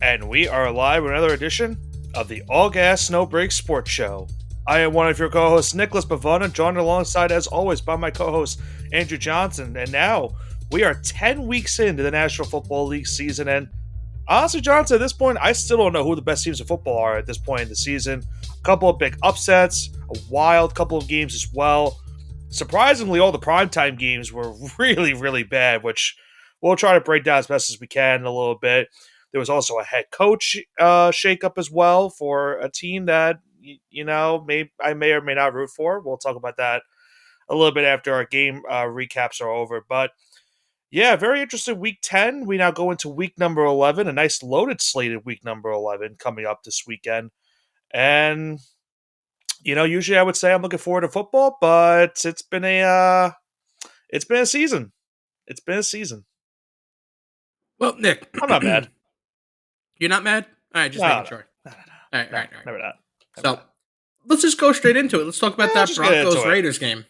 And we are live with another edition of the All Gas No Break Sports Show. I am one of your co-hosts, Nicholas Pavona, joined alongside, as always, by my co-host, Andrew Johnson. And now, we are 10 weeks into the National Football League season, and honestly, Johnson, at this point, I still don't know who the best teams of football are at this point in the season. A couple of big upsets, a wild couple of games as well. Surprisingly, all the primetime games were really, really bad, which we'll try to break down as best as we can in a little bit. There was also a head coach shakeup as well for a team that, I may or may not root for. We'll talk about that a little bit after our game recaps are over. But yeah, very interesting week 10. We now go into week number 11, a nice loaded slated week number 11 coming up this weekend. And, usually I would say I'm looking forward to football, but it's been a season. It's been a season. Well, Nick, I'm not mad. You're not mad? All right, just making sure. No. All right. Never not. So, let's just go straight into it. Let's talk about that Broncos-Raiders game.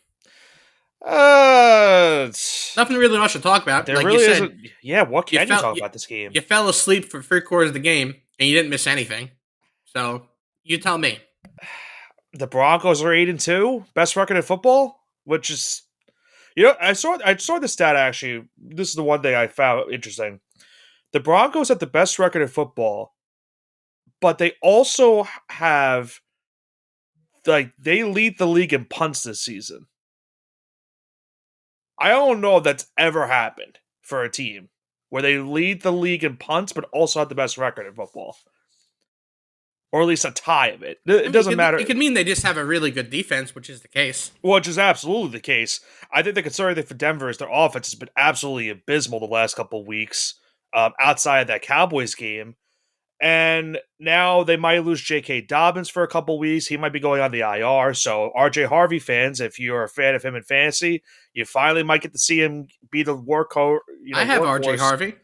Nothing really much to talk about. There really isn't. Yeah, what can you talk about this game? You fell asleep for 3/4 of the game, and you didn't miss anything. So, you tell me. The Broncos are 8-2, best record in football, which is, I saw the stat actually. This is the one thing I found interesting. The Broncos have the best record in football, but they also have, they lead the league in punts this season. I don't know if that's ever happened for a team where they lead the league in punts, but also have the best record in football. Or at least a tie of it. It doesn't matter. It could mean they just have a really good defense, which is the case. Which is absolutely the case. I think the concerning thing for Denver is their offense has been absolutely abysmal the last couple of weeks outside of that Cowboys game. And now they might lose J.K. Dobbins for a couple weeks. He might be going on the IR. So R.J. Harvey fans, if you're a fan of him in fantasy, you finally might get to see him be the workhorse. I have R.J. Harvey.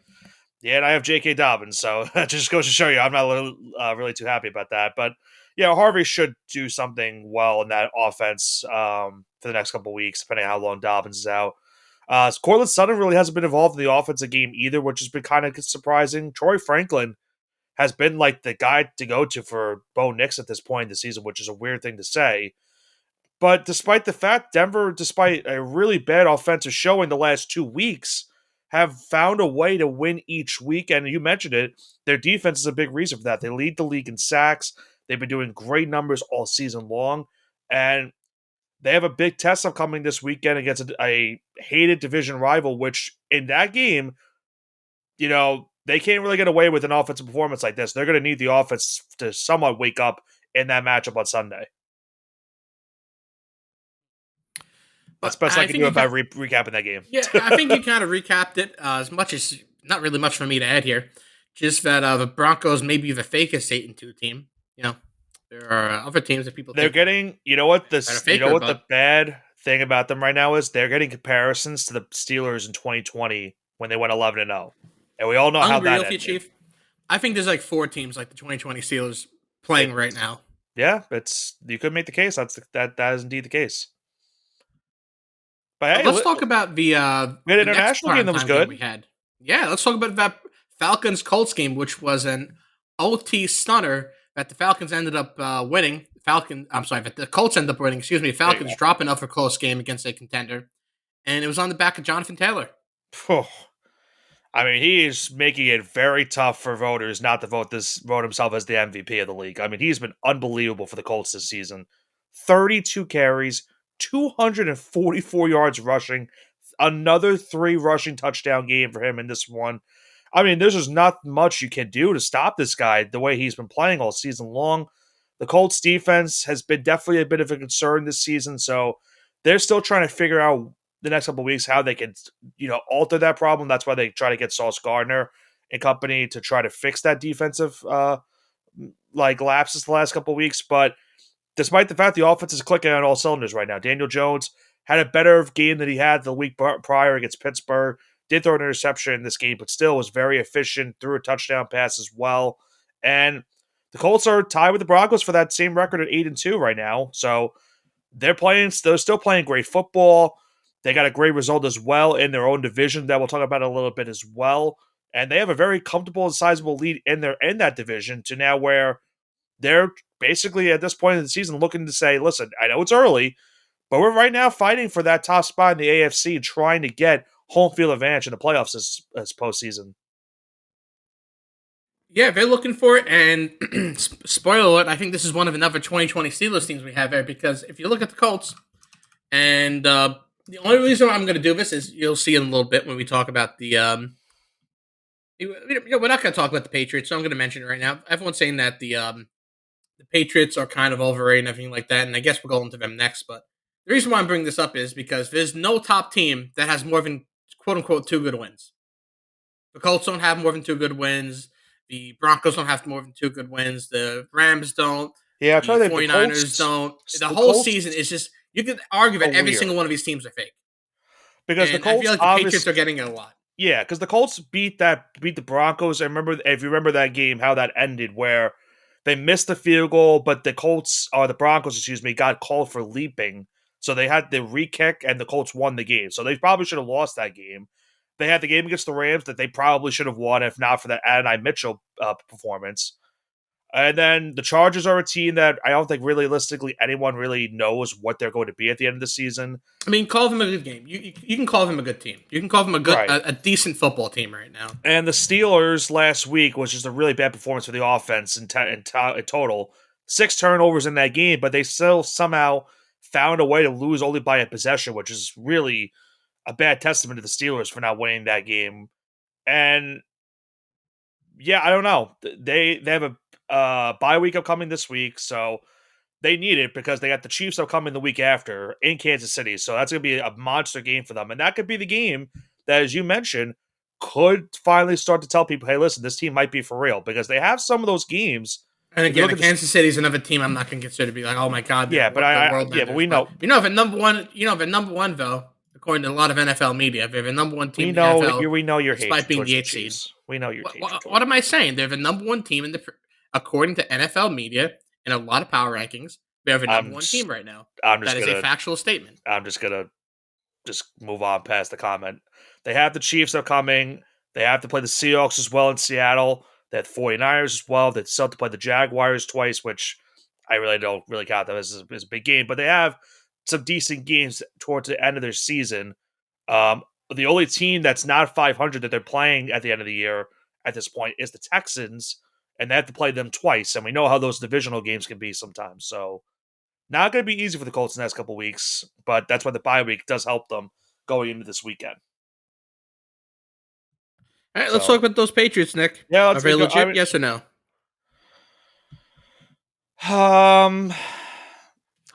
Yeah, and I have J.K. Dobbins. So that just goes to show you I'm not really too happy about that. But yeah, Harvey should do something well in that offense for the next couple weeks, depending on how long Dobbins is out. Cortland Sutton really hasn't been involved in the offensive game either, which has been kind of surprising. Troy Franklin has been like the guy to go to for Bo Nix at this point in the season, which is a weird thing to say. But despite the fact Denver, despite a really bad offensive showing the last 2 weeks, have found a way to win each week. And you mentioned it, their defense is a big reason for that. They lead the league in sacks. They've been doing great numbers all season long. And they have a big test upcoming this weekend against a hated division rival, which in that game, they can't really get away with an offensive performance like this. They're going to need the offense to somewhat wake up in that matchup on Sunday. That's best I can do by recapping that game. Yeah, I think you kind of recapped it as much as not really much for me to add here. Just that the Broncos may be the fakest 8-2 team. There are other teams that people they're think getting. The bad thing about them right now is they're getting comparisons to the Steelers in 2020 when they went 11-0, and we all know how that ended. Chief. I think there's like 4 teams like the 2020 Steelers playing right now. Yeah, you could make the case. That is indeed the case. But hey, let's talk about the international game that was good. We had. Yeah, let's talk about that Falcons-Colts game, which was an OT stunner that the Falcons ended up winning. The Colts ended up winning. Excuse me. Falcons dropping off a close game against a contender, and it was on the back of Jonathan Taylor. I mean, he is making it very tough for voters not to vote himself as the MVP of the league. I mean, he's been unbelievable for the Colts this season. 32 carries, 244 yards rushing, another 3 rushing touchdown game for him in this one. I mean, there's just not much you can do to stop this guy the way he's been playing all season long. The Colts defense has been definitely a bit of a concern this season, so they're still trying to figure out the next couple of weeks how they can, alter that problem. That's why they try to get Sauce Gardner and company to try to fix that defensive lapses the last couple of weeks. But despite the fact the offense is clicking on all cylinders right now, Daniel Jones had a better game than he had the week prior against Pittsburgh. Did throw an interception in this game, but still was very efficient, threw a touchdown pass as well. And the Colts are tied with the Broncos for that same record at 8-2 right now. So they're still playing great football. They got a great result as well in their own division that we'll talk about a little bit as well. and they have a very comfortable and sizable lead in that division to now where they're basically at this point in the season looking to say, listen, I know it's early, but we're right now fighting for that top spot in the AFC and trying to get home field advantage in the playoffs as postseason. Yeah, they're looking for it. And spoiler alert, I think this is one of another 2020 Steelers teams we have there because if you look at the Colts, and the only reason I'm going to do this is you'll see in a little bit when we talk about the. We're not going to talk about the Patriots, so I'm going to mention it right now. Everyone's saying that the Patriots are kind of overrated and everything like that, and I guess we'll go into them next. But the reason why I'm bringing this up is because there's no top team that has more than quote unquote 2 good wins. The Colts don't have more than 2 good wins. The Broncos don't have more than 2 good wins. The Rams don't. Yeah, I'm The trying to think. 49ers don't. The The whole Colts season is just, you could argue that are every weird single one of these teams are fake. because the And I feel Colts like the Patriots obviously, are getting it a lot. yeah, because the Colts beat the Broncos. I remember if you remember that game, how that ended, where they missed the field goal, but the Broncos, excuse me, got called for leaping, so they had the re-kick, and the Colts won the game. So they probably should have lost that game. They had the game against the Rams that they probably should have won if not for that Adonai Mitchell performance. And then the Chargers are a team that I don't think realistically anyone really knows what they're going to be at the end of the season. I mean, call them a good game. You can call them a good team. You can call them Right. a decent football team right now. And the Steelers last week was just a really bad performance for the offense in total. 6 turnovers in that game, but they still somehow found a way to lose only by a possession, which is really a bad testament to the Steelers for not winning that game. And yeah, I don't know. They have a bye week upcoming this week, so they need it because they got the Chiefs upcoming the week after in Kansas City. So that's going to be a monster game for them. And that could be the game that, as you mentioned, could finally start to tell people, hey, listen, this team might be for real because they have some of those games. And again, Kansas City is another team I'm not going to consider to be like, oh my god, yeah, but but we know, the number one though, according to a lot of NFL media, they're the number one team. We know, in the NFL, we know your hate despite being the 8th seed. seed. We know your hate. What am I saying? They're the number one team according to NFL media and a lot of power rankings. They're the number one team right now. That is a factual statement. I'm just gonna move on past the comment. They have the Chiefs upcoming. They have to play the Seahawks as well in Seattle. They have the 49ers as well. They still have to play the Jaguars twice, which I really don't really count them as a big game. But they have some decent games towards the end of their season. The only team that's not 500 that they're playing at the end of the year at this point is the Texans, and they have to play them twice. And we know how those divisional games can be sometimes. So not going to be easy for the Colts in the next couple weeks, but that's why the bye week does help them going into this weekend. All right, let's talk about those Patriots, Nick. Yeah, are they legit? Yes or no? I'm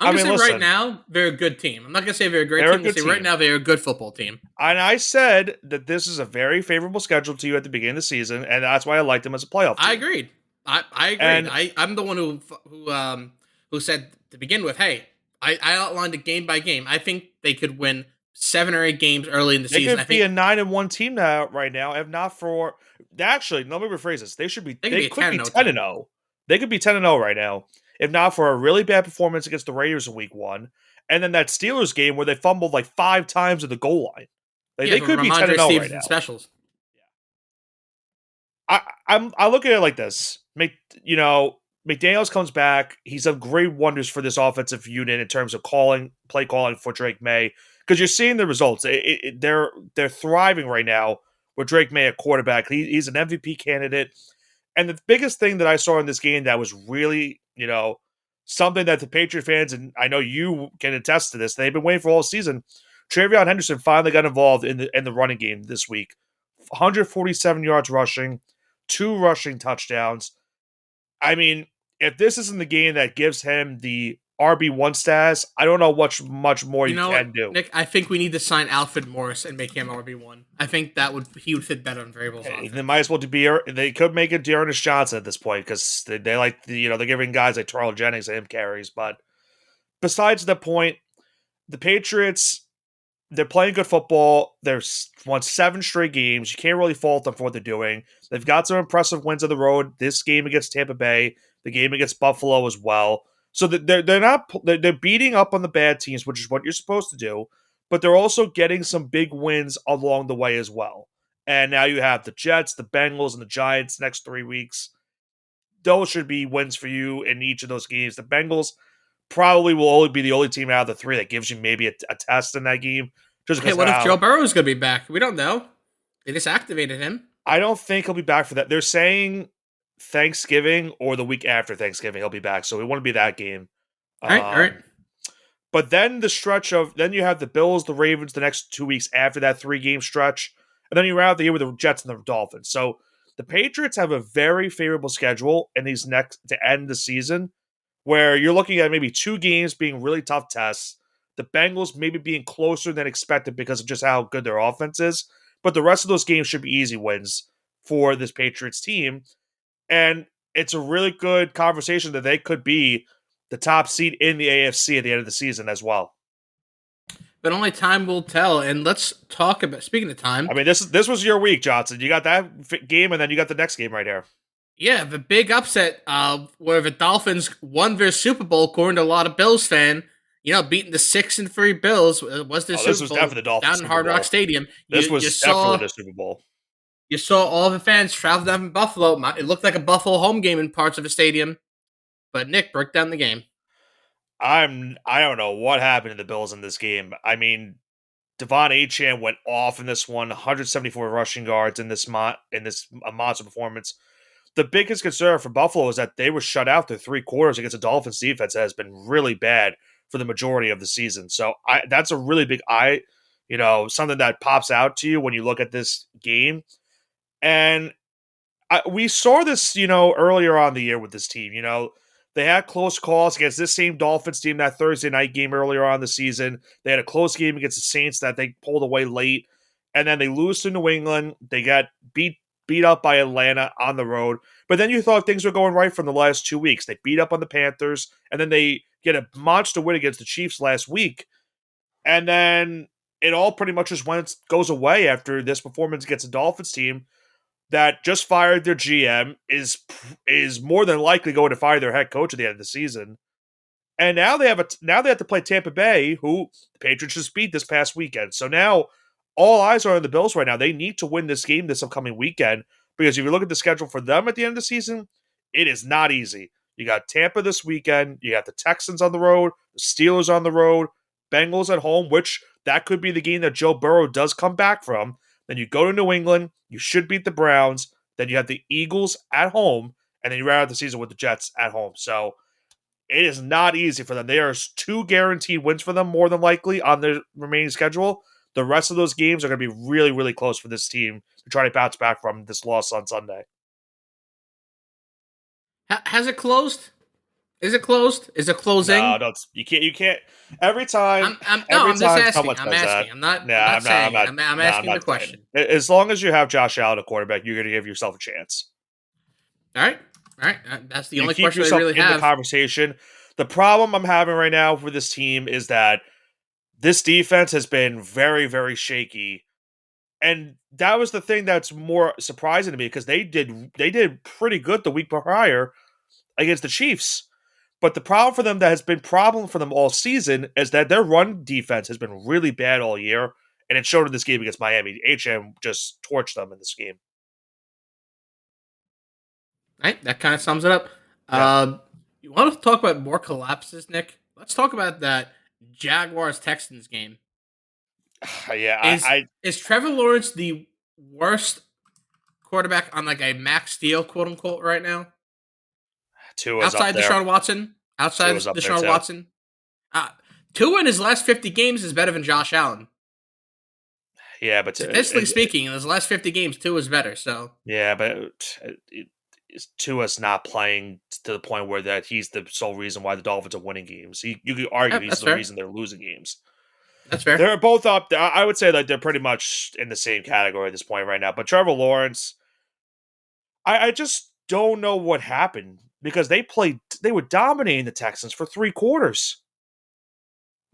going to say right now they're a good team. I'm not going to say they're a great team. I'm going to say right now they're a good football team. And I said that this is a very favorable schedule to you at the beginning of the season, and that's why I liked them as a playoff team. I agreed. I agreed. And I'm the one who said to begin with, hey, I outlined it game by game. I think they could win 7 or 8 games early in the season. They could be a 9-1 team now, right now, if not for actually. Let me rephrase this. They could be 10-0. They could be 10-0 right now, if not for a really bad performance against the Raiders in Week 1, and then that Steelers game where they fumbled like 5 times at the goal line. They could be 10-0 right now. Specials. I look at it like this. McDaniels comes back. He's done great wonders for this offensive unit in terms of play calling for Drake May. Because you're seeing the results. They're thriving right now with Drake May at quarterback. He's an MVP candidate. And the biggest thing that I saw in this game that was really, something that the Patriot fans, and I know you can attest to this, they've been waiting for all season. Travion Henderson finally got involved in the running game this week. 147 yards rushing, 2 rushing touchdowns. I mean, if this isn't the game that gives him the RB1 status, I don't know much more you can do. Nick, I think we need to sign Alfred Morris and make him RB1. I think he would fit better on Vrabel's offense. They might as well they could make it Dearness Johnson at this point because they like they're giving guys like Terrell Jennings and him carries. But besides that point, the Patriots, they're playing good football. They've won 7 straight games. You can't really fault them for what they're doing. They've got some impressive wins on the road. This game against Tampa Bay, the game against Buffalo as well. So they're beating up on the bad teams, which is what you're supposed to do, but they're also getting some big wins along the way as well. And now you have the Jets, the Bengals, and the Giants next 3 weeks. Those should be wins for you in each of those games. The Bengals probably will only be the only team out of the three that gives you maybe a test in that game, just Hey, because what if how Joe Burrow is going to be back? We don't know. They just activated him. I don't think he'll be back for that. They're saying Thanksgiving or the week after Thanksgiving he'll be back, so it wouldn't be that game. All right, all right. Um, but then the stretch of then you have the Bills, the Ravens, the next 2 weeks after that 3 game stretch, and then you round out the year with the Jets and the Dolphins. So the Patriots have a very favorable schedule in these next to end the season, where you're looking at maybe 2 games being really tough tests. The Bengals maybe being closer than expected because of just how good their offense is, but the rest of those games should be easy wins for this Patriots team. And it's a really good conversation that they could be the top seed in the AFC at the end of the season as well. But only time will tell. And let's talk about, speaking of time, I mean, this was your week, Johnson. You got that game, and then you got the next game right here. yeah, the big upset where the Dolphins won their Super Bowl, according to a lot of Bills fan. Beating the 6-3 Bills was their Oh, this Super was Bowl definitely the Dolphins down in Super Hard Rock Bowl. Stadium. This You was definitely saw the Super Bowl. you saw all the fans travel down from Buffalo. It looked like a Buffalo home game in parts of the stadium. But Nick, break down the game. I don't know what happened to the Bills in this game. I mean, Devon Achane went off in this one, 174 rushing yards in this monster performance. The biggest concern for Buffalo is that they were shut out through 3 quarters against a Dolphins defense that has been really bad for the majority of the season. So that's a really big something that pops out to you when you look at this game. And we saw this, earlier on in the year with this team. They had close calls against this same Dolphins team that Thursday night game earlier on in the season. They had a close game against the Saints that they pulled away late, and then they lose to New England. They got beat up by Atlanta on the road. But then you thought things were going right from the last 2 weeks. They beat up on the Panthers, and then they get a monster win against the Chiefs last week. And then it all pretty much just goes away after this performance against the Dolphins team that just fired their GM, is more than likely going to fire their head coach at the end of the season. And now they have to play Tampa Bay, who the Patriots just beat this past weekend. So now all eyes are on the Bills right now. They need to win this game this upcoming weekend, because if you look at the schedule for them at the end of the season, it is not easy. You got Tampa this weekend. You got the Texans on the road, the Steelers on the road, Bengals at home, which that could be the game that Joe Burrow does come back from. Then you go to New England. You should beat the Browns. Then you have the Eagles at home, and then you round out the season with the Jets at home. So it is not easy for them. There are 2 guaranteed wins for them, more than likely, on their remaining schedule. The rest of those games are going to be really, really close for this team to try to bounce back from this loss on Sunday. Has it closed? Is it closed? Is it closing? No, you can't. You can't. Every time, I'm every just time asking. someone I'm says asking. that, I'm not. no, I'm not I'm not. saying. I'm not. I'm No, I'm asking the not saying. question. As long as you have Josh Allen at quarterback, you're going to give yourself a chance. All right. All right. That's the You only keep question I yourself really in the have. conversation. The problem I'm having right now for this team is that this defense has been very, very shaky. And that was the thing that's more surprising to me, because they did pretty good the week prior against the Chiefs. But the problem for them that has been problem for them all season is that their run defense has been really bad all year, and it showed in this game against Miami. HM just torched them in this game. All right. That kind of sums it up. Yeah, You want to talk about more collapses, Nick? Let's talk about that Jaguars Texans game. yeah. Is is Trevor Lawrence the worst quarterback on like a max deal, quote unquote, right now? Tua's up Outside there. Deshaun Watson? Outside Tua's up there Deshaun too. Watson? Tua in his last 50 games is better than Josh Allen. Yeah, but Statistically speaking, in his last 50 games, Tua is better. So yeah, but Tua's not playing to the point where that he's the sole reason why the Dolphins are winning games. You could argue he's that's the fair. reason they're losing games. That's fair. They're both up there. I would say that they're pretty much in the same category at this point right now. But Trevor Lawrence, I just don't know what happened, because they were dominating the Texans for 3 quarters.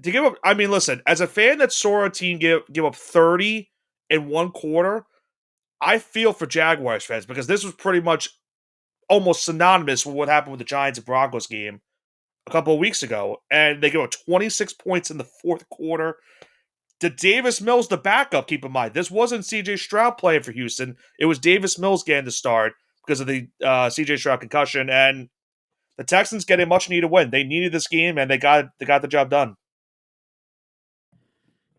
To give up, I mean, listen, as a fan that saw a team give up 30 in 1 quarter, I feel for Jaguars fans, because this was pretty much almost synonymous with what happened with the Giants and Broncos game a couple of weeks ago. And they give up 26 points in the 4th quarter. Davis Mills, the backup, keep in mind. This wasn't CJ Stroud playing for Houston. It was Davis Mills getting the start because of the CJ Stroud concussion. And the Texans get a much needed win. They needed this game, and they got the job done.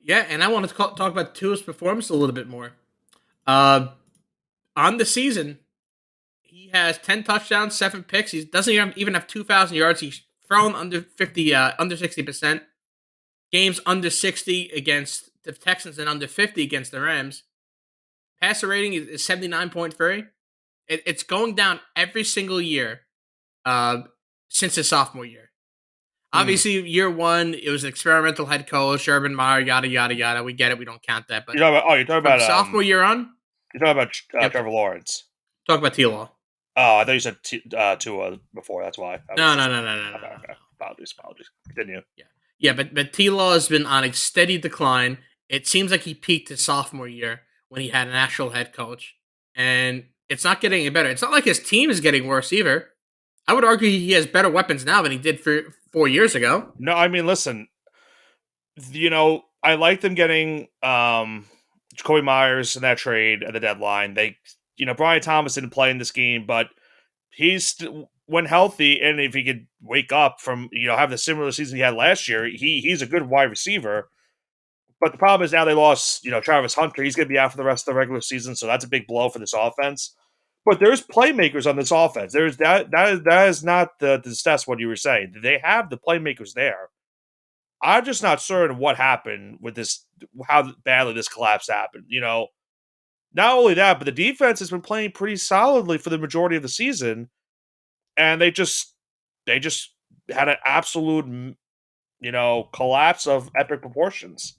Yeah, and I want to talk about Tua's performance a little bit more. Uh, on the season, he has 10 touchdowns, 7 picks. He doesn't even have 2,000 yards. He's thrown under 50, under 60%. Games under 60 against the Texans and under 50 against the Rams. Passer rating is 79.3. It's going down every single year since his sophomore year. Obviously, year one, it was an experimental head coach, Urban Meyer, yada, yada, yada. We get it. We don't count that. But you're talking about sophomore year on? You're talking about Trevor Lawrence. Talk about T-Law. Oh, I thought you said Tua before. That's why. No. Okay. Apologies. Continue. Yeah, but T-Law has been on a steady decline. It seems like he peaked his sophomore year when he had an actual head coach. And it's not getting any better. It's not like his team is getting worse either. I would argue he has better weapons now than he did 4 years ago. No, I mean, listen, I like them getting Jacoby Myers in that trade at the deadline. Brian Thomas didn't play in this game, but he's when healthy, and if he could wake up from have the similar season he had last year, he's a good wide receiver. But the problem is now they lost Travis Hunter. He's going to be out for the rest of the regular season, so that's a big blow for this offense. But there's playmakers on this offense. There's that is not the test what you were saying. They have the playmakers there. I'm just not certain what happened with this, how badly this collapse happened. Not only that, but the defense has been playing pretty solidly for the majority of the season, and they just had an absolute collapse of epic proportions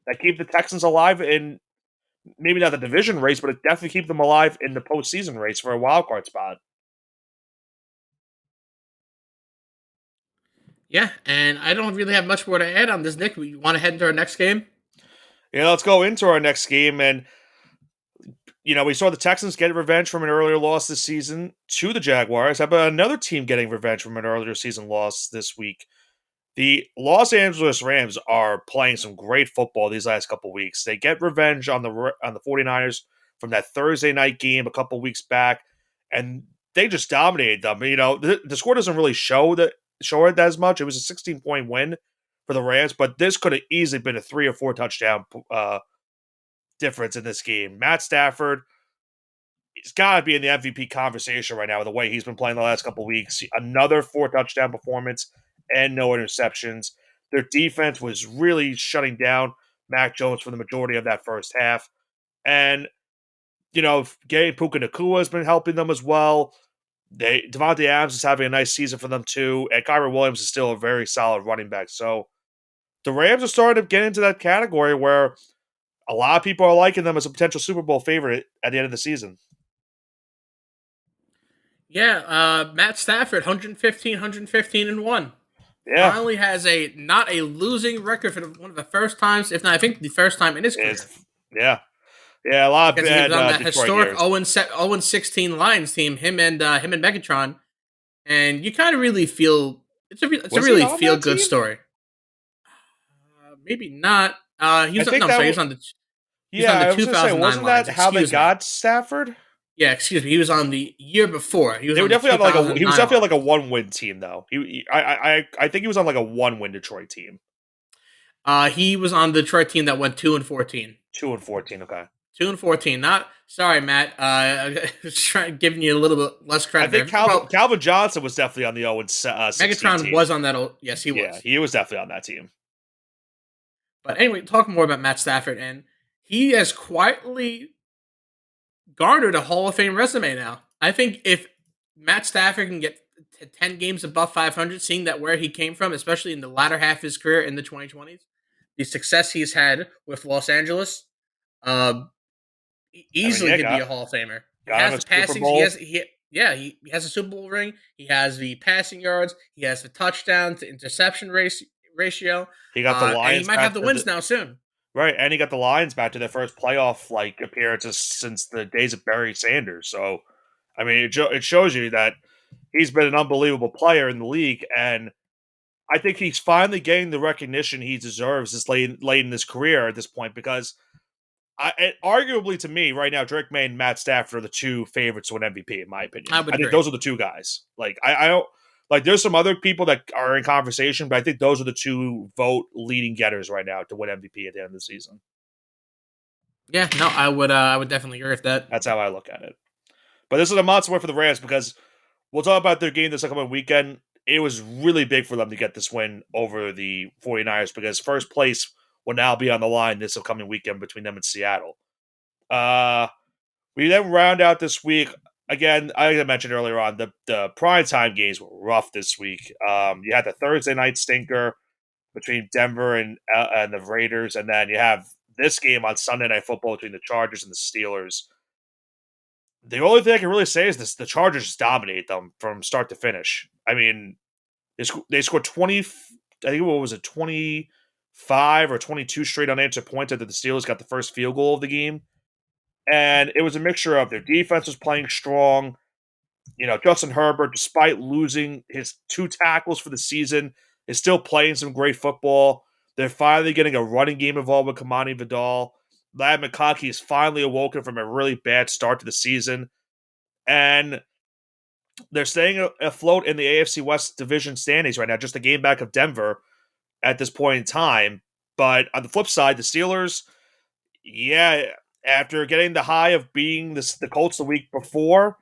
that keep the Texans alive in maybe not the division race, but it definitely keep them alive in the postseason race for a wild card spot. Yeah, and I don't really have much more to add on this, Nick. We want to head into our next game? Yeah, let's go into our next game. And, we saw the Texans get revenge from an earlier loss this season to the Jaguars. How about another team getting revenge from an earlier season loss this week? The Los Angeles Rams are playing some great football these last couple weeks. They get revenge on the 49ers from that Thursday night game a couple weeks back, and they just dominated them. The score doesn't really show it as much. It was a 16-point win for the Rams, but this could have easily been a 3 or 4 touchdown difference in this game. Matt Stafford, he's got to be in the MVP conversation right now with the way he's been playing the last couple weeks. Another 4 touchdown performance and no interceptions. Their defense was really shutting down Mac Jones for the majority of that first half. And, Gay Puka Nacua has been helping them as well. Devontae Adams is having a nice season for them too. And Kyren Williams is still a very solid running back. So the Rams are starting to get into that category where a lot of people are liking them as a potential Super Bowl favorite at the end of the season. Yeah, Matt Stafford, 115 and 1. Yeah. Finally has not a losing record for one of the first times, if not, I think the first time in his career. Yeah, a lot of bad he was on that Detroit historic 0-16 Lions team, him and Megatron, and you kind of really feel it's a really feel good story. Maybe not. He was on the. Yeah, I was going to say, wasn't that how they got Stafford? Yeah, excuse me. He was on the year before. He was definitely on like a 1-win team though. I think he was on like a 1-win Detroit team. He was on the Detroit team that went 2-14. 2-14, okay. 2-14. Not sorry, Matt. Giving you a little bit less credit. I think Calvin Johnson was definitely on the 0-16 Megatron team. was on that. Yes, he was. Yeah, he was definitely on that team. But anyway, talk more about Matt Stafford, and he has quietly garnered a Hall of Fame resume now. I think if Matt Stafford can get to 10 games above 500, seeing that where he came from, especially in the latter half of his career in the 2020s, the success he's had with Los Angeles, easily could be a Hall of Famer. He has the passing. He has a Super Bowl ring. He has the passing yards. He has the touchdown to interception ratio. He got the Lions. And he might have the wins now soon. Right, and he got the Lions back to their first playoff appearances since the days of Barry Sanders. So, I mean, it shows you that he's been an unbelievable player in the league, and I think he's finally getting the recognition he deserves this late in his career at this point because arguably to me right now, Drake May and Matt Stafford are the two favorites to win MVP in my I opinion. would I think agree. those are the two guys. Like I don't like. There's some other people that are in conversation, but I think those are the two vote leading getters right now to win MVP at the end of the season. Yeah, no, I would definitely agree with that. That's how I look at it. But this is a monster win for the Rams because we'll talk about their game this upcoming weekend. It was really big for them to get this win over the 49ers because first place will now be on the line this upcoming weekend between them and Seattle. We then round out this week. Again, like I mentioned earlier on, the primetime games were rough this week. You had the Thursday night stinker between Denver and the Raiders, and then you have this game on Sunday Night Football between the Chargers and the Steelers. The only thing I can really say is this: the Chargers just dominate them from start to finish. I mean, they scored 20. I think what was it, 25 or 22 straight unanswered points after the Steelers got the first field goal of the game, and it was a mixture of their defense was playing strong. Justin Herbert, despite losing his two tackles for the season, is still playing some great football. They're finally getting a running game involved with Kamani Vidal. Lad McConkey is finally awoken from a really bad start to the season. And they're staying afloat in the AFC West division standings right now, just a game back of Denver at this point in time. But on the flip side, the Steelers, yeah, after getting the high of beating the Colts the week before,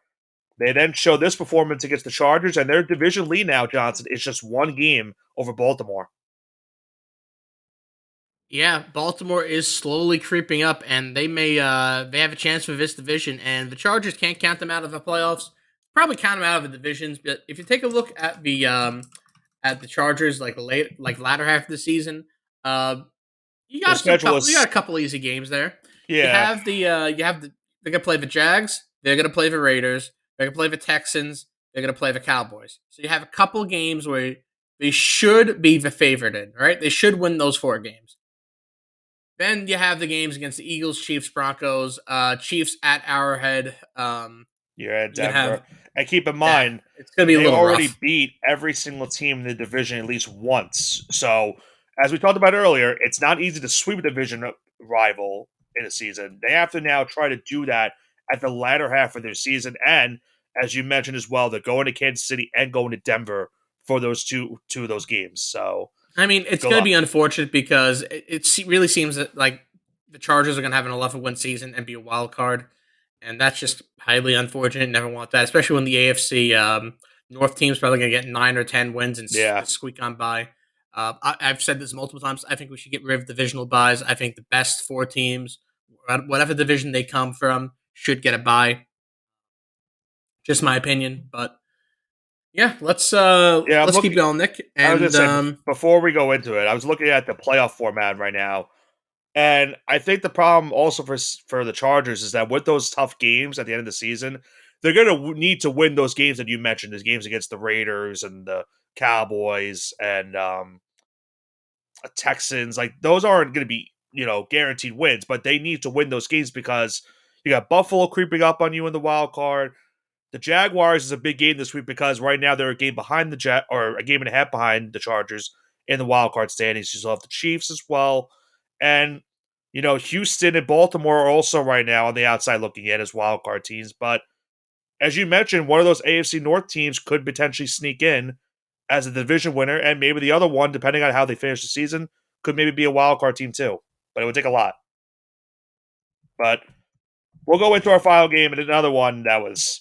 they then show this performance against the Chargers, and their division lead now, Johnson, is just one game over Baltimore. Yeah, Baltimore is slowly creeping up, and they have a chance for this division. And the Chargers can't count them out of the playoffs. Probably count them out of the divisions. But if you take a look at the Chargers, like latter half of the season, uh, Their schedule you got is, a couple easy games there. yeah, You have the they're gonna play the Jags. They're gonna play the Raiders. They're gonna play the Texans. They're gonna play the Cowboys. So you have a couple games where they should be the favorite in. Right? They should win those four games. Then you have the games against the Eagles, Chiefs, Broncos, Chiefs at Arrowhead. you're at You're gonna Denver. have And keep in yeah, mind, it's gonna be a they little already rough. beat every single team in the division at least once. So, as we talked about earlier, it's not easy to sweep a division rival in a season. They have to now try to do that at the latter half of their season. And as you mentioned as well, they're going to Kansas City and going to Denver for those two of those games. So, I mean, it's good gonna luck. be unfortunate because really seems that like the Chargers are gonna have an 11-win season and be a wild card, and that's just highly unfortunate. Never want that, especially when the AFC North team's probably gonna get 9 or 10 wins and Yeah. squeak on by. I've said this multiple times. I think we should get rid of divisional buys. I think the best four teams, whatever division they come from, should get a bye. Just my opinion, but yeah, Yeah, I'm let's keep looking. going, Nick. I was going to And say, before we go into it, I was looking at the playoff format right now. And I think the problem also for the Chargers is that with those tough games at the end of the season, they're going to need to win those games that you mentioned, those games against the Raiders and the Cowboys and Texans. Like those aren't going to be guaranteed wins, but they need to win those games because you got Buffalo creeping up on you in the wild card. The Jaguars is a big game this week because right now they're a game behind or a game and a half behind the Chargers in the wild card standings. You still have the Chiefs as well, and Houston and Baltimore are also right now on the outside looking in as wild card teams. But as you mentioned, one of those AFC North teams could potentially sneak in as a division winner, and maybe the other one, depending on how they finish the season, could maybe be a wild card team too. But it would take a lot. But we'll go into our final game and another one that was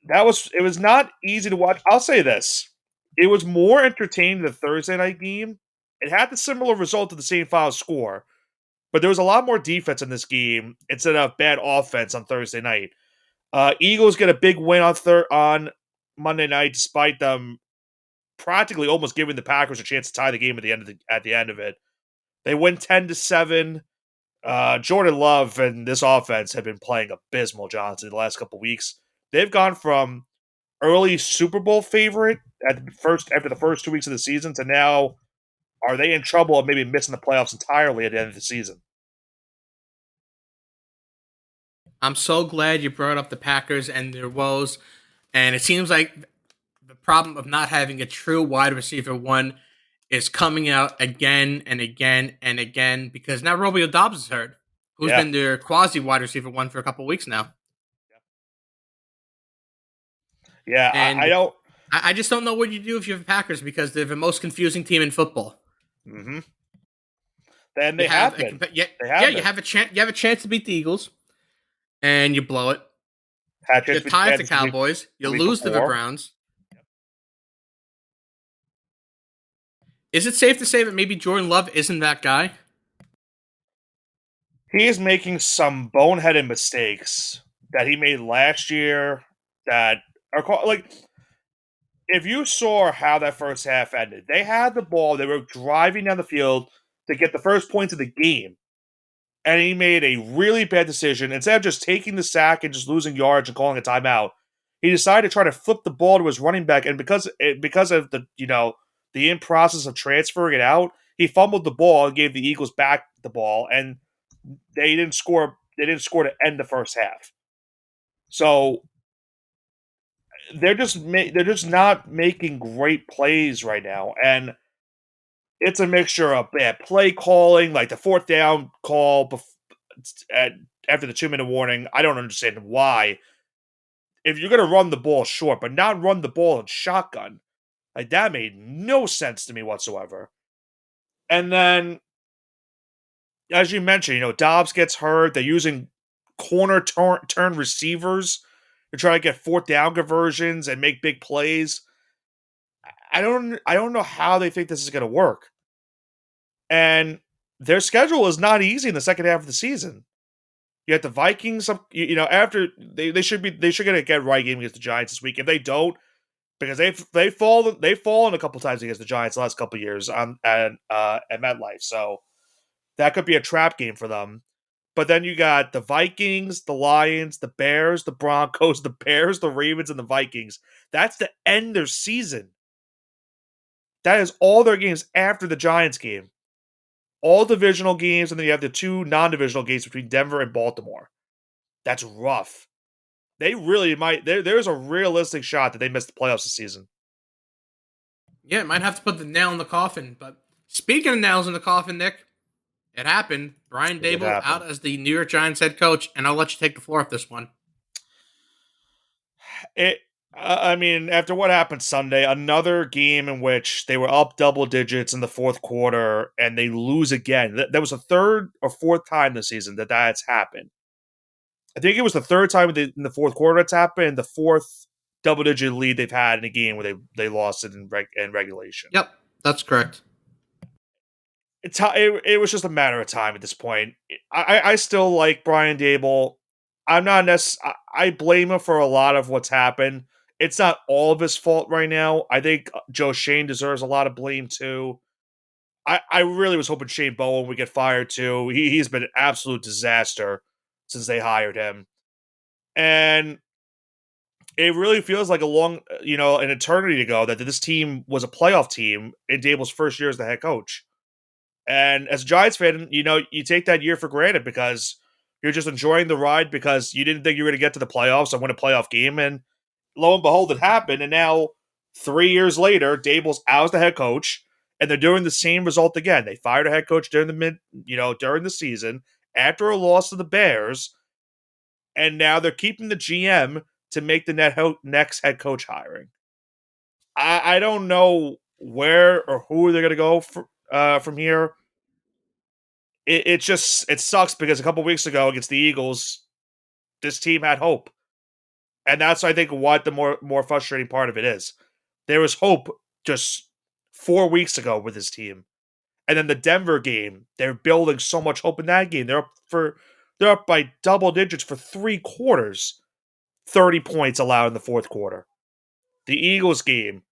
it was not easy to watch. I'll say this. It was more entertaining than the Thursday night game. It had the similar result of the same final score, but there was a lot more defense in this game instead of bad offense on Thursday night. Eagles get a big win on Monday night, despite them practically almost giving the Packers a chance to tie the game at the end of it. They win 10-7. Jordan Love and this offense have been playing abysmal, Johnson, the last couple weeks. They've gone from early Super Bowl favorite after the first 2 weeks of the season to now are they in trouble of maybe missing the playoffs entirely at the end of the season? I'm so glad you brought up the Packers and their woes. And it seems like the problem of not having a true wide receiver one is coming out again and again and again because now Romeo Dobbs is hurt, who's Yeah. been their quasi wide receiver one for a couple weeks now. Yeah, I And don't. I just don't know what you do if you have Packers because they're the most confusing team in football. Mm-hmm. And You they have have a been. yeah, They yeah, have you been. have a chance. You have a chance to beat the Eagles, and you blow it. Had You chance with tie with the Kansas Cowboys. the You week lose to the before. Browns. Is it safe to say that maybe Jordan Love isn't that guy? He is making some boneheaded mistakes that he made last year that are like if you saw how that first half ended, they had the ball, they were driving down the field to get the first points of the game, and he made a really bad decision. Instead of just taking the sack and just losing yards and calling a timeout, he decided to try to flip the ball to his running back, and because of the the in process of transferring it out, he fumbled the ball and gave the Eagles back the ball, and they didn't score. They didn't score to end the first half. So they're just not making great plays right now, and it's a mixture of bad play calling, like the fourth down call at, after the 2 minute warning. I don't understand why. If you're going to run the ball short, but not run the ball in shotgun, like that made no sense to me whatsoever. And then, as you mentioned, Dobbs gets hurt. They're using corner turn receivers to try to get fourth down conversions and make big plays. I don't know how they think this is going to work. And their schedule is not easy in the second half of the season. You have the Vikings. After they should get a get right game against the Giants this week. If they don't, because they've fallen a couple times against the Giants the last couple of years at MetLife, so that could be a trap game for them. But then you got the Vikings, the Lions, the Bears, the Broncos, the Bears, the Ravens, and the Vikings. That's the end of season. That is all their games after the Giants game. All divisional games, and then you have the two non-divisional games between Denver and Baltimore. That's rough. They really might. There's a realistic shot that they miss the playoffs this season. Yeah, might have to put the nail in the coffin. But speaking of nails in the coffin, Nick, it happened. Brian It did Dable out happen. as the New York Giants head coach, and I'll let you take the floor off this one. It. I mean, after what happened Sunday, another game in which they were up double digits in the fourth quarter and they lose again. That was the third or fourth time this season that's happened. I think it was the third time in the fourth quarter it's happened, and the fourth double-digit lead they've had in a game where they lost it in regulation. Yep, that's correct. It was just a matter of time at this point. I still like Brian Dable. I'm not I blame him for a lot of what's happened. It's not all of his fault right now. I think Joe Shane deserves a lot of blame too. I really was hoping Shane Bowen would get fired too. He's been an absolute disaster since they hired him. And it really feels like an eternity ago that this team was a playoff team in Dable's first year as the head coach. And as a Giants fan, you take that year for granted because you're just enjoying the ride because you didn't think you were going to get to the playoffs and win a playoff game. And lo and behold, it happened. And now, 3 years later, Dable's out as the head coach, and they're doing the same result again. They fired a head coach during during the season after a loss to the Bears, and now they're keeping the GM to make the next head coach hiring. I don't know where or who they're going to go from here. It sucks because a couple weeks ago against the Eagles, this team had hope, and that's I think what the more frustrating part of it is. There was hope just 4 weeks ago with this team, and then the Denver game, they're building so much hope in that game. They're up by double digits for 3 quarters, 30 points allowed in the fourth quarter. The Eagles game,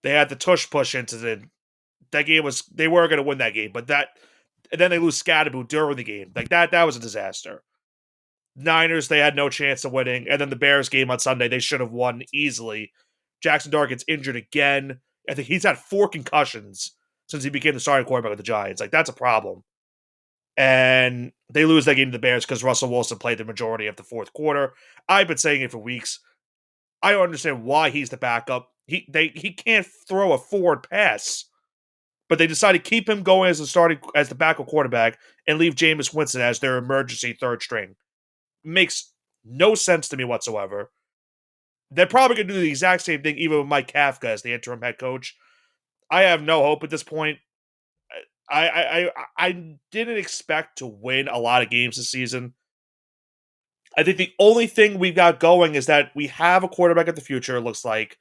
they had the tush push incident. That game they were going to win that game, and then they lose Scatterbo during the game. Like that was a disaster. Niners, they had no chance of winning. And then the Bears game on Sunday, they should have won easily. Jackson Dart gets injured again. I think he's had 4 concussions since he became the starting quarterback of the Giants. Like, that's a problem. And they lose that game to the Bears because Russell Wilson played the majority of the fourth quarter. I've been saying it for weeks. I don't understand why he's the backup. He can't throw a forward pass. But they decided to keep him going as the backup quarterback and leave Jameis Winston as their emergency third string. Makes no sense to me whatsoever. They're probably going to do the exact same thing even with Mike Kafka as the interim head coach. I have no hope at this point. I didn't expect to win a lot of games this season. I think the only thing we've got going is that we have a quarterback of the future, it looks like.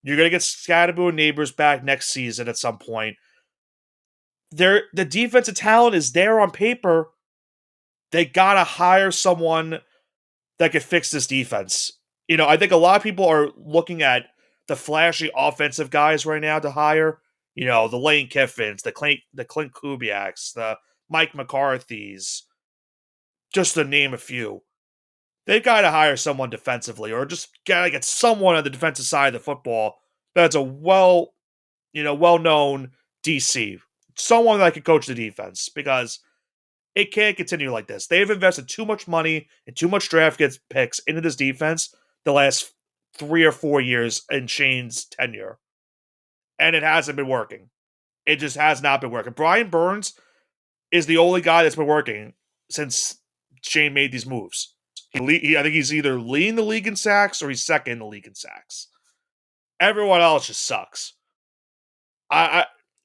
You're going to get Scadaboo and Neighbors back next season at some point. The defensive talent is there on paper. They got to hire someone that could fix this defense. I think a lot of people are looking at the flashy offensive guys right now to hire. The Lane Kiffins, the Clint Kubiaks, the Mike McCarthy's, just to name a few. They've got to hire someone defensively, or just got to get someone on the defensive side of the football that's a well-known DC. Someone that can coach the defense, because it can't continue like this. They've invested too much money and too much draft picks into this defense the last 3 or 4 years in Shane's tenure. And it hasn't been working. It just has not been working. Brian Burns is the only guy that's been working since Shane made these moves. I think he's either leading the league in sacks or he's second in the league in sacks. Everyone else just sucks.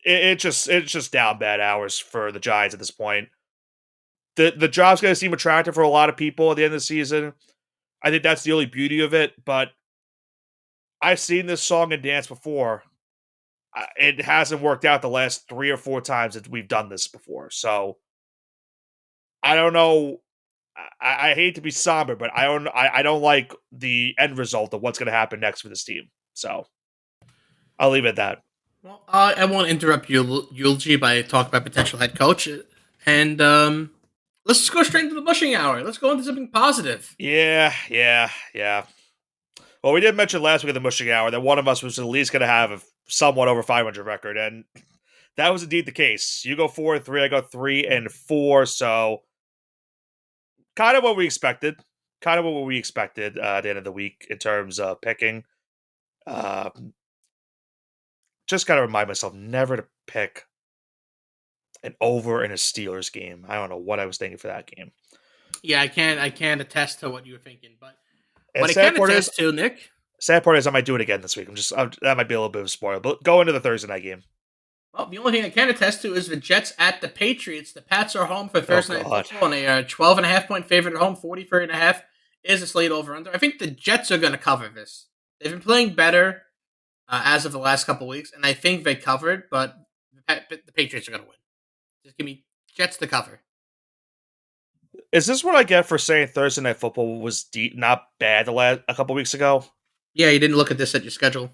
It's just down bad hours for the Giants at this point. The job's going to seem attractive for a lot of people at the end of the season. I think that's the only beauty of it, but I've seen this song and dance before. It hasn't worked out the last 3 or 4 times that we've done this before. So I don't know. I hate to be somber, but I don't like the end result of what's going to happen next for this team. So I'll leave it at that. Well, I won't interrupt your eulogy by talking about potential head coach. And let's just go straight into the Bushing Hour. Let's go into something positive. Yeah. Well, we did mention last week in the Mushing Hour that one of us was at least going to have a somewhat over 500 record, and that was indeed the case. You go 4-3, I go 3-4, so kind of what we expected. At the end of the week in terms of picking. Just got to remind myself never to pick an over in a Steelers game. I don't know what I was thinking for that game. Yeah, I can't attest to what you were thinking, but And what I can attest to, Nick. Sad part is I might do it again this week. That might be a little bit of a spoiler, but go into the Thursday night game. Well, the only thing I can attest to is the Jets at the Patriots. The Pats are home for Thursday night football, and they are 12.5-point favorite at home. 43.5 is a slate over under. I think the Jets are going to cover this. They've been playing better as of the last couple weeks, and I think they covered, but the Patriots are going to win. Just give me Jets to cover. Is this what I get for saying Thursday night football was not bad a couple weeks ago? Yeah, you didn't look at this at your schedule.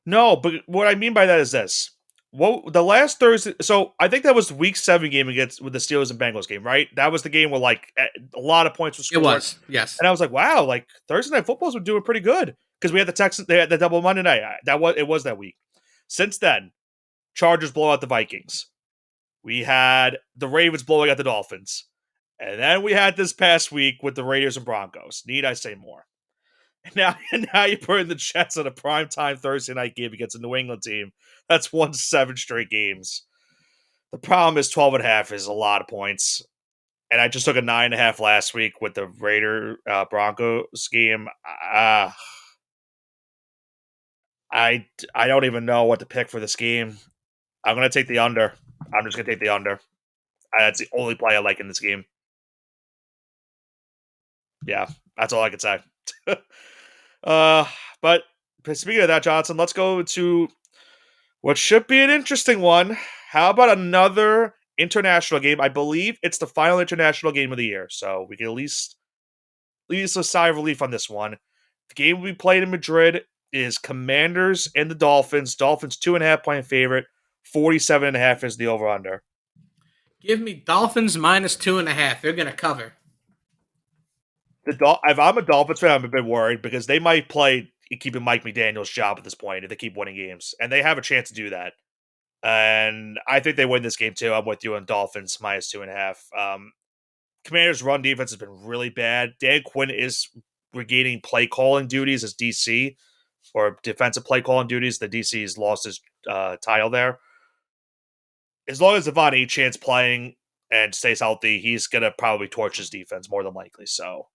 No, but what I mean by that is this. The last Thursday, so I think that was the week 7 game with the Steelers and Bengals game, right? That was the game where a lot of points were scored. It was, yes. And I was like, wow, Thursday night footballs were doing pretty good because we had the Texans, they had the double Monday night. It was that week. Since then, Chargers blow out the Vikings. We had the Ravens blowing out the Dolphins. And then we had this past week with the Raiders and Broncos. Need I say more? And now you're putting the Jets on a primetime Thursday night game against a New England team that's won 7 straight games. The problem is 12.5 is a lot of points. And I just took a 9.5 last week with the Raider Broncos game. I don't even know what to pick for this game. I'm going to take the under. I'm just going to take the under. That's the only play I like in this game. Yeah, that's all I can say. But speaking of that, Johnson, let's go to what should be an interesting one. How about another international game? I believe it's the final international game of the year, so we can at least a sigh of relief on this one. The game we played in Madrid is Commanders and the Dolphins. Dolphins 2.5-point favorite. 47.5 is the over-under. Give me Dolphins minus 2.5. They're going to cover. If I'm a Dolphins fan, I'm a bit worried because they might play keeping Mike McDaniel's job at this point if they keep winning games. And they have a chance to do that. And I think they win this game too. I'm with you on Dolphins minus 2.5. Commanders' run defense has been really bad. Dan Quinn is regaining play calling duties as DC. or defensive play calling duties. The DC's lost his title there. As long as Devon Achant's playing and stays healthy, he's going to probably torch his defense more than likely. So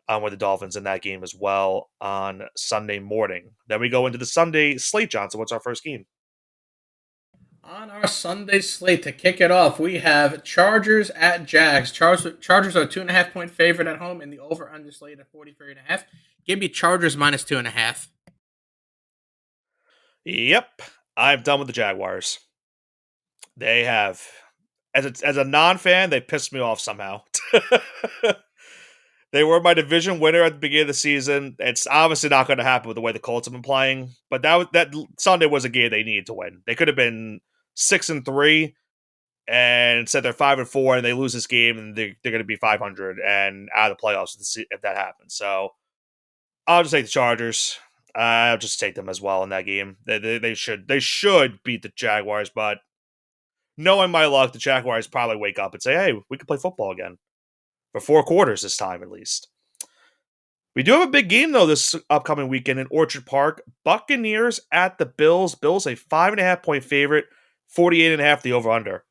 I'm with the Dolphins in that game as well on Sunday morning. Then we go into the Sunday slate, Johnson. What's our first game? On our Sunday slate to kick it off, we have Chargers at Jags. Chargers are a 2.5 point favorite at home, and the over/under slate at 43.5. Give me Chargers minus 2.5. Yep, I'm done with the Jaguars. They have, as a non-fan, they pissed me off somehow. They were my division winner at the beginning of the season. It's obviously not going to happen with the way the Colts have been playing. But that Sunday was a game they needed to win. They could have been 6-3, and instead they're 5-4, and they lose this game, and they're going to be 500 and out of the playoffs if that happens. So I'll just take the Chargers. I'll just take them as well in that game. They should beat the Jaguars, but knowing my luck, the Jaguars probably wake up and say, "Hey, we can play football again." For 4 quarters this time, at least. We do have a big game, though, this upcoming weekend in Orchard Park. Buccaneers at the Bills. Bills a 5.5 point favorite, 48.5 the over-under.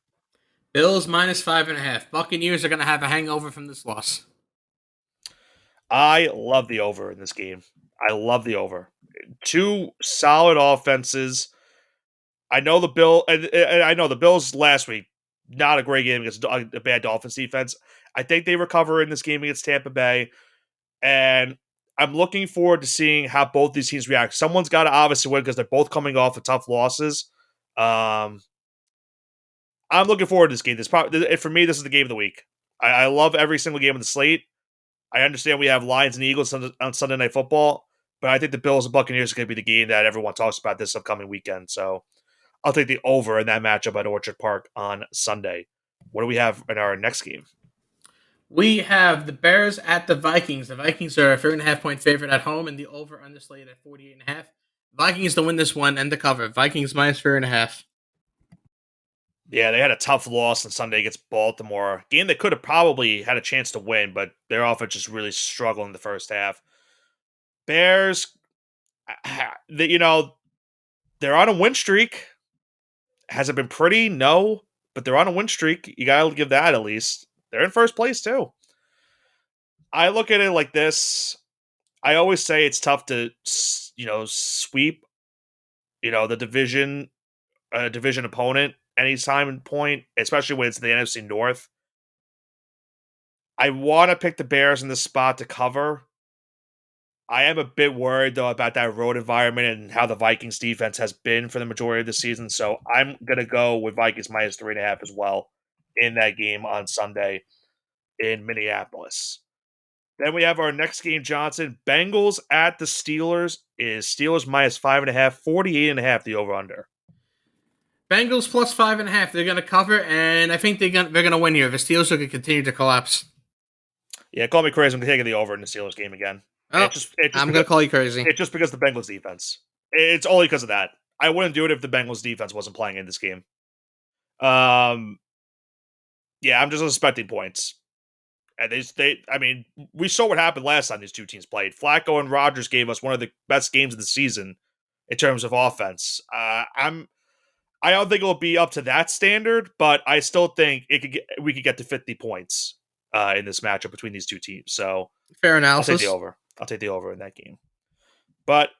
Bills minus 5.5. Buccaneers are going to have a hangover from this loss. I love the over in this game. I love the over. 2 solid offenses. I know the Bills last week, not a great game against a bad Dolphins defense. I think they recover in this game against Tampa Bay, and I'm looking forward to seeing how both these teams react. Someone's got to obviously win because they're both coming off of tough losses. I'm looking forward to this game. For me, this is the game of the week. I love every single game on the slate. I understand we have Lions and Eagles on Sunday Night Football, but I think the Bills and Buccaneers are going to be the game that everyone talks about this upcoming weekend. So I'll take the over in that matchup at Orchard Park on Sunday. What do we have in our next game? We have the Bears at the Vikings. The Vikings are a 3.5 point favorite at home, and the over under slate at 48.5. Vikings to win this one and the cover. Vikings minus 3.5. Yeah, they had a tough loss on Sunday against Baltimore. Game they could have probably had a chance to win, but their offense just really struggled in the first half. Bears, they're on a win streak. Has it been pretty? No, but they're on a win streak. You got to give that at least. They're in first place, too. I look at it like this. I always say it's tough to, sweep, the division opponent anytime and point, especially when it's the NFC North. I want to pick the Bears in this spot to cover. I am a bit worried, though, about that road environment and how the Vikings defense has been for the majority of the season. So I'm going to go with Vikings minus 3.5 as well in that game on Sunday in Minneapolis. Then we have our next game, Johnson. Bengals at the Steelers is Steelers minus 5.5, 48.5 the over-under. Bengals plus 5.5. They're going to cover, and I think they're going to win here. The Steelers are going to continue to collapse. Yeah, call me crazy. I'm taking the over in the Steelers game again. I'm going to call you crazy. It's just because of the Bengals defense. It's only because of that. I wouldn't do it if the Bengals defense wasn't playing in this game. Yeah, I'm just expecting points. And we saw what happened last time these two teams played. Flacco and Rodgers gave us one of the best games of the season in terms of offense. I don't think it'll be up to that standard, but I still think we could get to 50 points in this matchup between these two teams. So fair analysis. I'll take the over in that game. But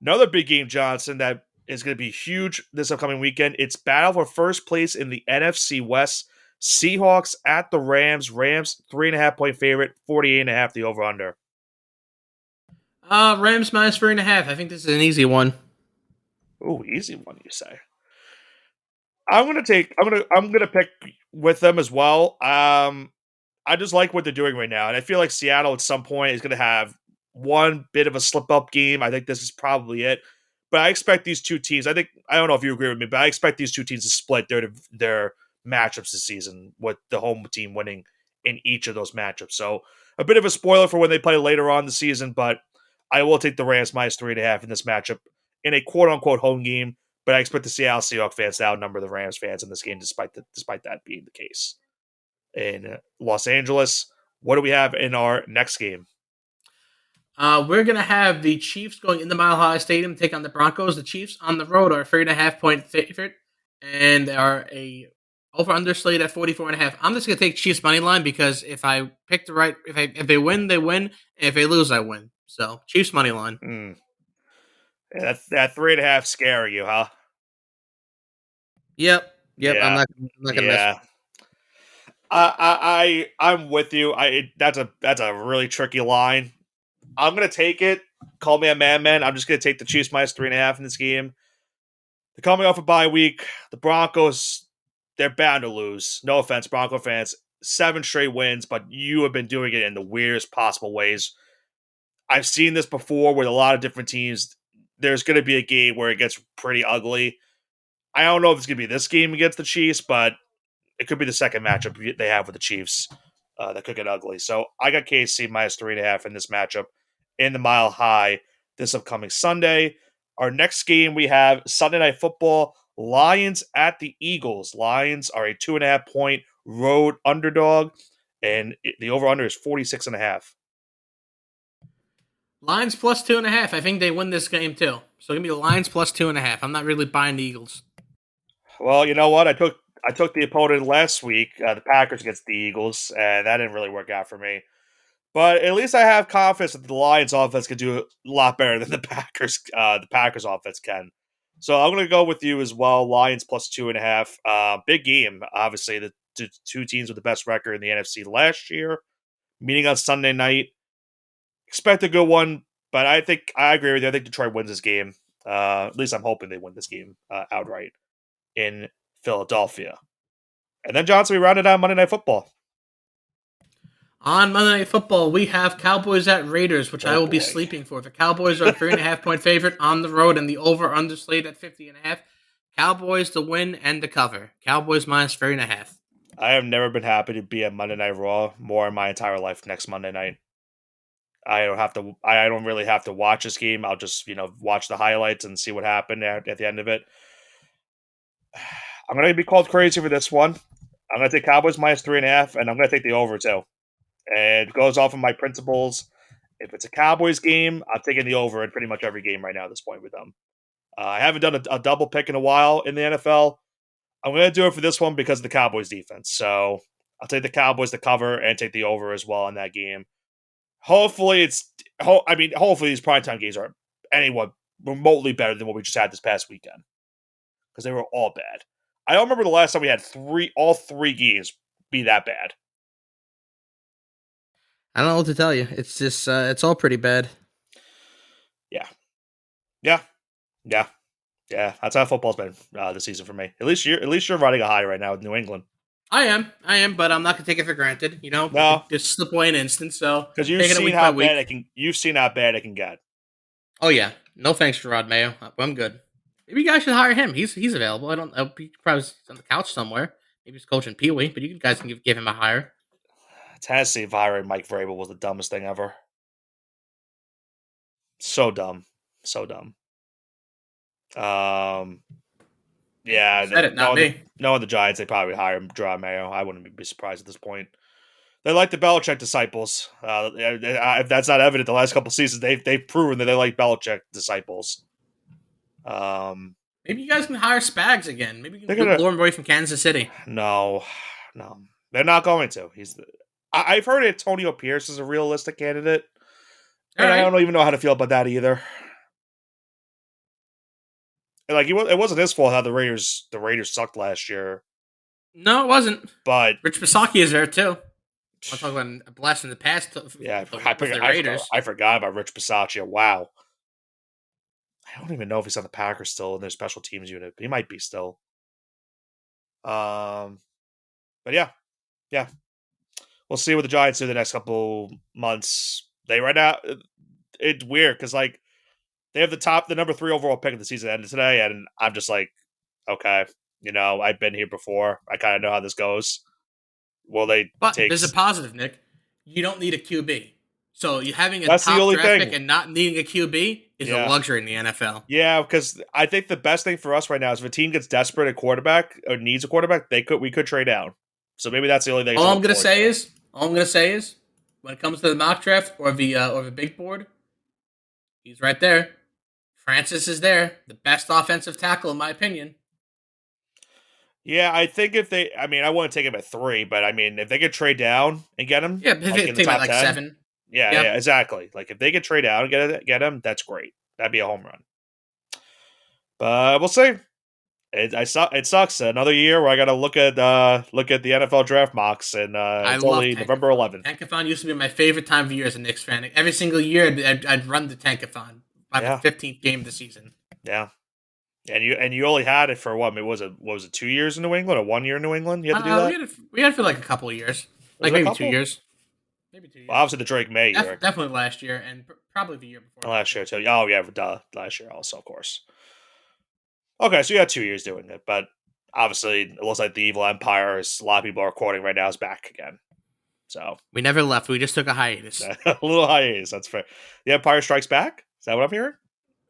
another big game, Johnson, that is going to be huge this upcoming weekend. It's battle for first place in the NFC West. Seahawks at the Rams. Rams 3.5 point favorite, 48.5 the over under. Rams minus 3.5. I think this is an easy one. Ooh, easy one, you say. I'm gonna pick with them as well. I just like what they're doing right now, and I feel like Seattle at some point is gonna have one bit of a slip up game. I think this is probably it. But I expect these two teams. I don't know if you agree with me, but I expect these two teams to split their matchups this season, with the home team winning in each of those matchups. So a bit of a spoiler for when they play later on the season, but I will take the Rams minus 3.5 in this matchup in a quote unquote home game. But I expect the Seattle Seahawks fans to outnumber the Rams fans in this game, despite that being the case. In Los Angeles, what do we have in our next game? We're gonna have the Chiefs going into Mile High Stadium to take on the Broncos. The Chiefs on the road are a 3.5 point favorite, and they are a over under slate at 44.5. I'm just gonna take Chiefs money line because if I pick the right, if they win, they win. And if they lose, I win. So Chiefs money line. Mm. Yeah, that 3.5 scare you, huh? Yep, yep. I'm Yeah, not gonna mess. yeah. I'm with you. That's a really tricky line. I'm gonna take it. Call me a madman. I'm just gonna take the Chiefs minus 3.5 in this game. They're coming off a bye week. The Broncos, they're bound to lose. No offense, Bronco fans. 7 straight wins, but you have been doing it in the weirdest possible ways. I've seen this before with a lot of different teams. There's going to be a game where it gets pretty ugly. I don't know if it's going to be this game against the Chiefs, but it could be the second matchup they have with the Chiefs that could get ugly. So I got KC minus 3.5 in this matchup in the Mile High this upcoming Sunday. Our next game we have Sunday Night Football, Lions at the Eagles. Lions are a 2.5 point road underdog, and the over-under is 46.5. Lions plus 2.5. I think they win this game too. So give me the Lions plus 2.5. I'm not really buying the Eagles. Well, you know what? I took the opponent last week, the Packers against the Eagles, and that didn't really work out for me. But at least I have confidence that the Lions offense can do a lot better than the Packers offense can. So I'm going to go with you as well. Lions plus 2.5. Big game, obviously. The two teams with the best record in the NFC last year, meeting on Sunday night. Expect a good one, but I think I agree with you. I think Detroit wins this game. At least I'm hoping they win this game outright in Philadelphia. And then Johnson, we rounded out Monday Night Football. On Monday Night Football, we have Cowboys at Raiders, which I Oh will be boy, sleeping for. The Cowboys are a 3.5 point favorite on the road, and the over under slate at 50.5. Cowboys to win and to cover. Cowboys minus 3.5. I have never been happy to be at Monday Night Raw more in my entire life. Next Monday night, I don't have to. I don't really have to watch this game. I'll just watch the highlights and see what happened at the end of it. I'm gonna be called crazy for this one. I'm gonna take Cowboys minus 3.5, and I'm gonna take the over too. And it goes off of my principles. If it's a Cowboys game, I'm taking the over in pretty much every game right now at this point with them. I haven't done a double pick in a while in the NFL. I'm going to do it for this one because of the Cowboys defense. So I'll take the Cowboys to cover and take the over as well in that game. Hopefully hopefully these primetime games are anyone remotely better than what we just had this past weekend because they were all bad. I don't remember the last time we had all three games be that bad. I don't know what to tell you. It's just, it's all pretty bad. Yeah. Yeah. Yeah. Yeah. That's how football's been this season for me. At least you're riding a high right now with New England. I am, but I'm not gonna take it for granted. You know, No, just slip away an instant. So because taking it week by week. you've seen how bad it can get. Oh yeah, no thanks to Rod Mayo. I'm good. Maybe you guys should hire him. He's available. I don't know. He probably on the couch somewhere. Maybe he's coaching Pee Wee, but you guys can give him a hire. Tennessee firing Mike Vrabel was the dumbest thing ever. So dumb. So dumb. Yeah, Said it, not me. Knowing the Giants, they probably hire Rod Mayo. I wouldn't be surprised at this point. They like the Belichick disciples. If that's not evident, the last couple seasons they've proven that they like Belichick disciples. Maybe you guys can hire Spags again. Maybe you can lure him away from Kansas City. No, they're not going to. I've heard Antonio Pierce is a realistic candidate, and right. I don't even know how to feel about that either. Like it wasn't his fault how the Raiders sucked last year. No, it wasn't. But Rich Bisaccia is there too. I'll talk about a blast in the past. Yeah, I forgot about Rich Bisaccia. Wow. I don't even know if he's on the Packers still in their special teams unit. But he might be still. But yeah. We'll see what the Giants do the next couple months. Right now, it's weird because like they have the number 3 overall pick of the season ended today, and I'm just like, okay, I've been here before. I kind of know how this goes. Well, there's a positive, Nick. You don't need a QB. So you having a top draft pick and not needing a QB is a luxury in the NFL. Yeah, because I think the best thing for us right now is if a team gets desperate at quarterback or needs a quarterback, we could trade down. So maybe that's the only thing. All I'm gonna say is, when it comes to the mock draft or the big board, He's right there. Francis is there. The best offensive tackle, in my opinion. Yeah, I think if they, I mean, I want to take him at 3, but I mean, if they could trade down and get him, Yeah, if like they in the take him at top like 10, 7. yeah, Yep. yeah, exactly. Like if they could trade down and get him, that's great. That'd be a home run. But we'll see. It sucks. Another year where I got to look at the NFL draft mocks, and I it's love only November Tankathon. 11th. Tankathon used to be my favorite time of year as a Knicks fan. Every single year, I'd run the Tankathon by the Yeah, 15th game of the season. yeah. And you only had it for what? I mean, what was it? 2 years in New England or 1 year in New England? You had to do that. We had it for like a couple of years, Was like it a maybe 2 couple? years, maybe 2 years. Well, obviously the Drake May year. Definitely last year, and probably the year before. Last year too. Oh yeah, duh. Last year also, of course. Okay, so you had 2 years doing it, but obviously it looks like the evil empire, as a lot of people are quoting right now, is back again. So We never left. We just took a hiatus. a little hiatus. That's fair. The Empire Strikes Back. Is that what I'm hearing?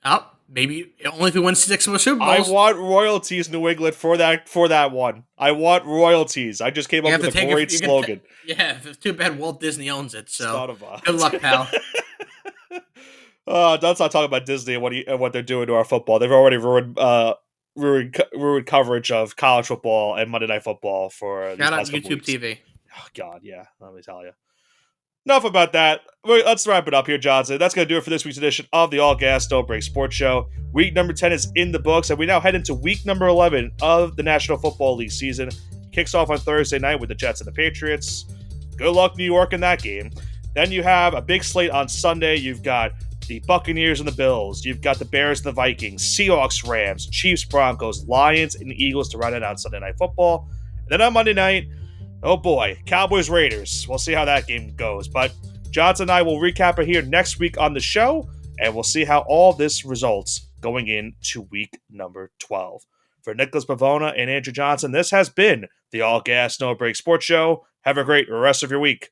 Oh, maybe only if we win 6 more Super I Bowls. want royalties, New England, for that one. I want royalties. I just came up with a great slogan. Yeah, it's too bad Walt Disney owns it. So Son good luck, pal. Let's not talk about Disney and what they're doing to our football. They've already ruined coverage of college football and Monday Night Football for Shout out past couple YouTube weeks. TV. Oh God, yeah. Let me tell you. Enough about that. Let's wrap it up here, Johnson. That's going to do it for this week's edition of the All Gas No Break Sports Show. Week number 10 is in the books, and we now head into week number 11 of the National Football League season. Kicks off on Thursday night with the Jets and the Patriots. Good luck, New York, in that game. Then you have a big slate on Sunday. You've got the Buccaneers and the Bills. You've got the Bears and the Vikings, Seahawks, Rams, Chiefs, Broncos, Lions, and Eagles to run it on Sunday Night Football. And then on Monday night, oh boy, Cowboys, Raiders. We'll see how that game goes. But Johnson and I will recap it here next week on the show, and we'll see how all this results going into week number 12. For Nicholas Pavona and Andrew Johnson, this has been the All Gas No Break Sports Show. Have a great rest of your week.